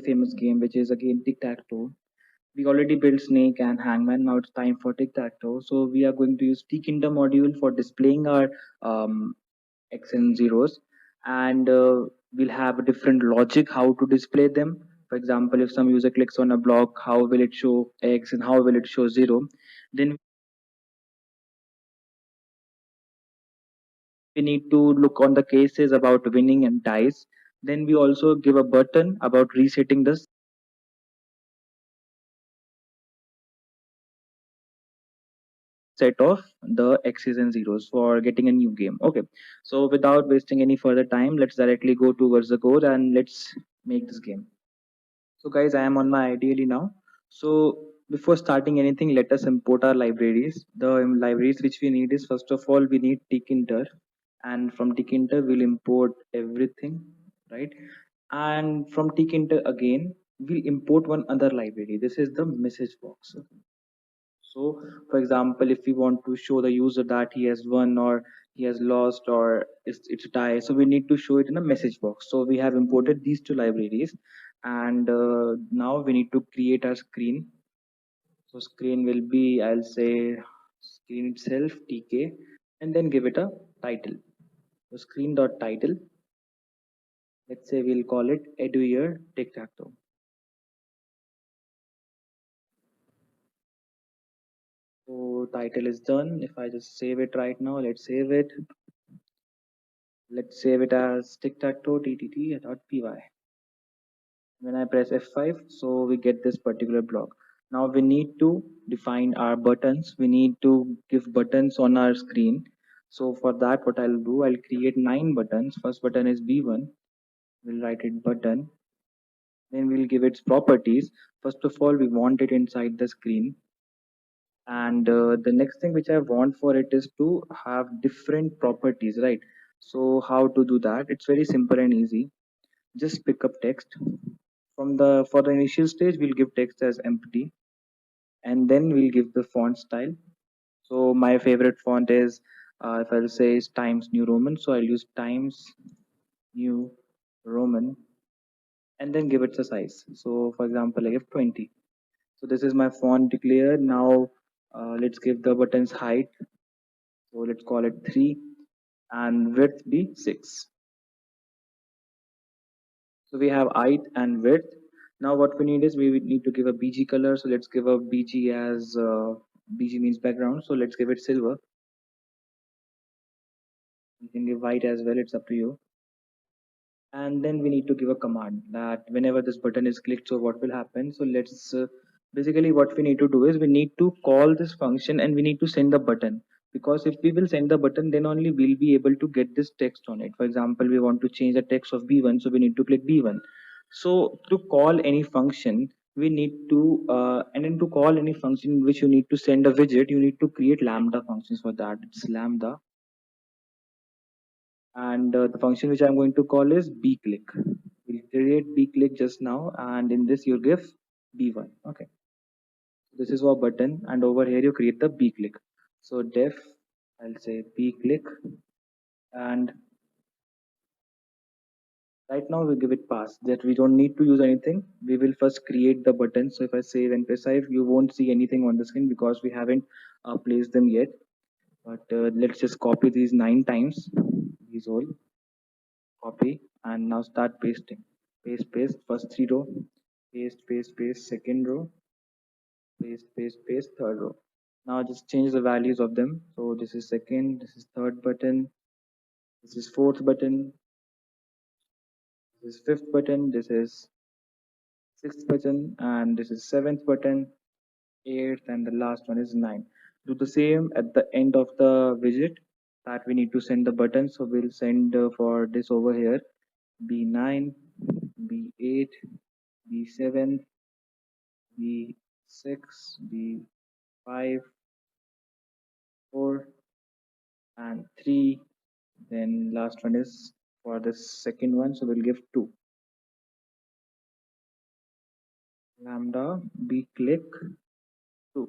famous game, which is again tic-tac-toe. We already built Snake and Hangman. Now it's time for tic-tac-toe. So we are going to use tkinter module for displaying our X and zeros, and we'll have a different logic how to display them. For example, if some user clicks on a block, how will it show X and how will it show zero? Then we need to look on the cases about winning and ties. Then we also give a button about resetting the set of the X's and zeros for getting a new game. Okay, so without wasting any further time, let's directly go towards the code and let's make this game. So guys, I am on my IDLE now. So before starting anything, let us import our libraries. The libraries which we need is, first of all, we need tkinter, and from tkinter we'll import everything, right? And from tkinter again, we'll import one other library. This is the message box. So, for example, if we want to show the user that he has won or he has lost or it's a tie, so we need to show it in a message box. So we have imported these two libraries, and now we need to create our screen. So screen will be, I'll say, screen itself tk, and then give it a title. So screen dot title. Let's say we'll call it edu year tic tac toe. So title is done. If I just save it right now, let's save it. Let's save it as tic-tac-toe ttt.py. When I press F5, so we get this particular block. Now we need to define our buttons. We need to give buttons on our screen. So for that, what I'll do, I'll create 9 buttons. First button is B1. We'll write it button. Then we'll give its properties. First of all, we want it inside the screen. And the next thing which I want for it is to have different properties, right? So how to do that? It's very simple and easy. Just pick up text from the, for the initial stage we'll give text as empty, and then we'll give the font style. So my favorite font is if I'll say is Times New Roman, so I'll use Times New Roman, and then give it a size. So for example, I give 20. So this is my font declared. Now let's give the buttons height, so let's call it 3, and width be 6. So we have height and width. Now what we need is we need to give a BG color. So let's give a BG as BG means background. So let's give it silver. You can give white as well. It's up to you. And then we need to give a command that whenever this button is clicked, so what will happen? So let's basically what we need to do is we need to call this function and we need to send the button, because if we will send the button, then only we'll be able to get this text on it. For example, we want to change the text of B1, so we need to click B1. So to call any function, we need to and then to call any function in which you need to send a widget, you need to create lambda functions. For that, it's lambda, and the function which I'm going to call is bclick. We'll create bclick just now, and in this you give b1. Okay, this is our button, and over here you create the bclick. So def, I'll say bclick, and right now we give it pass that we don't need to use anything. We will first create the button. So if I save and press save, you won't see anything on the screen because we haven't placed them yet. But let's just copy these 9 times, these all copy, and now start pasting. Paste, paste, first 3 row, paste, paste, paste, second row, paste, paste, paste, third row. Now just change the values of them. So this is second, this is third button, this is fourth button, this is fifth button, this is sixth button, and this is seventh button, eighth, and the last one is 9. Do the same at the end of the widget that we need to send the button. So we'll send for this over here B9, B8, B7, B6, B5, 4, and 3. Then last one is for the second one, so we'll give 2. Lambda bclick 2.